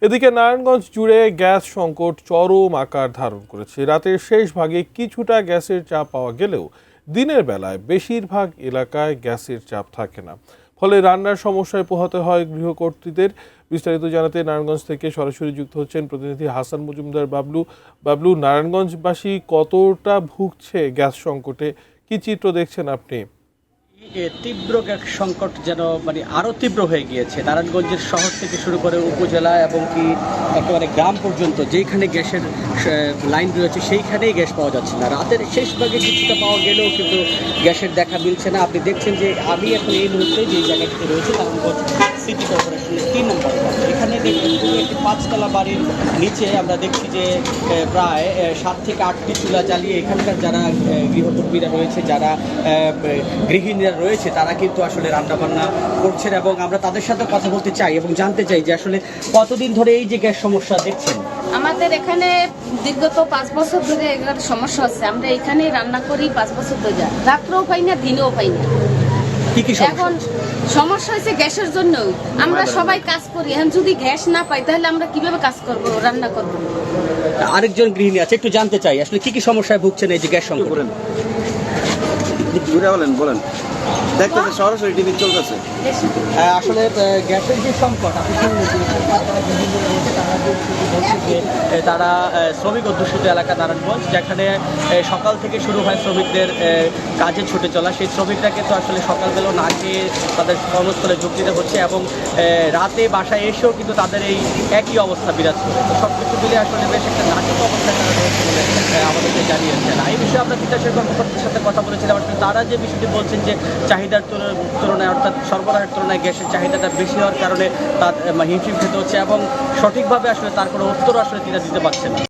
এদিকে নারায়ণগঞ্জ জুড়ে গ্যাস সংকট চরম আকার ধারণ করেছে। রাতের শেষ ভাগে কিছুটা গ্যাসের চাপ পাওয়া গেলেও দিনের বেলায় বেশিরভাগ এলাকায় গ্যাসের চাপ থাকে না, ফলে রান্নার সমস্যায় পোহাতে হয় গৃহকর্ত্রীদের। বিস্তারিত জানাতে নারায়ণগঞ্জ থেকে সরাসরি যুক্ত হচ্ছেন প্রতিনিধি হাসান মজুমদার বাবলু, নারায়ণগঞ্জবাসী কতটা ভুগছে গ্যাস সংকটে, কি চিত্র দেখছেন আপনি? তীব্র গ্যাস সংকট যেন আরো তীব্র হয়ে গিয়েছে। নারায়ণগঞ্জের শহর থেকে শুরু করে উপজেলা এবং কি একেবারে গ্রাম পর্যন্ত যেখানে গ্যাসের লাইন রয়েছে সেইখানেই গ্যাস পাওয়া যাচ্ছে না। রাতের শেষ ভাগে কিছুটা পাওয়া গেলেও কিন্তু গ্যাসের দেখা মিলছে না। আপনি দেখছেন যে আমি এখন এই মুহূর্তে যে জায়গাটিতে রয়েছে নারায়ণগঞ্জ সিটি কর্পোরেশনের 3 নম্বর ওয়ার্ড, এখানে দেখুন একটি 5তলা বাড়ির নিচে আমরা দেখছি যে প্রায় 7 থেকে 8টি চুলা জ্বালিয়ে এখানকার যারা গৃহকর্মীরা রয়েছে, যারা গৃহিণীরা রয়েছে, তারা কিন্তু আসলে রান্নাবান্না করছেন এবং আমরা তাদের সাথে কথা বলতে চাই এবং জানতে চাই যে আসলে কতদিন ধরে এই যে গ্যাস সমস্যা দেখছেন। আমাদের এখানে বিগত 5 বছর ধরে এগুলোর সমস্যা হচ্ছে। আমরা এখানে রান্না করি 5 বছর ধরে, রাত্রেও পাই না, দিনেও পাই না। এখন সমস্যা হয়েছে গ্যাসের জন্য। আমরা সবাই কাজ করি, এখন যদি গ্যাস না পাই তাহলে আমরা কিভাবে কাজ করব, রান্না করব? আরেকজন গৃহিণী আছে, একটু জানতে চাই আসলে কি সমস্যায় ভুগছেন এই যে গ্যাস সংকট। বলেন দেখতেছে সরাসরি টিভি চলতেছে। আসলে গ্যাসের যে সংকট আপনি শুনলেন তারা শ্রমিক অধ্যুষিত এলাকা নারায়ণগঞ্জ, যেখানে সকাল থেকে শুরু হয় শ্রমিকদের কাজে ছুটে চলা। সেই শ্রমিকরা কিন্তু আসলে সকালবেলা না খেয়ে তাদের কর্মস্থলে যোগ দিতে হচ্ছে এবং রাতে বাসায় এসেও কিন্তু তাদের এই একই অবস্থা বিরাজ করে। তো সব কিছু মিলে আসলে বেশ একটা নাটক অবস্থায় তারা রয়েছে বলে আমাদেরকে জানিয়েছেন। এই বিষয়ে আমরা তিতাসের কর্মকর্তার সাথে কথা বলেছিলাম। আসলে তারা যে বিষয়টি বলছেন যে চাহিদার তুলনায় অর্থাৎ সরবরাহের তুলনায় গ্যাসের চাহিদাটা বেশি হওয়ার কারণে তার হিমশিম খেতে হচ্ছে এবং সঠিকভাবে আসলে তার কোনো উত্তর আসলে তিনি দিতে পারছেন না।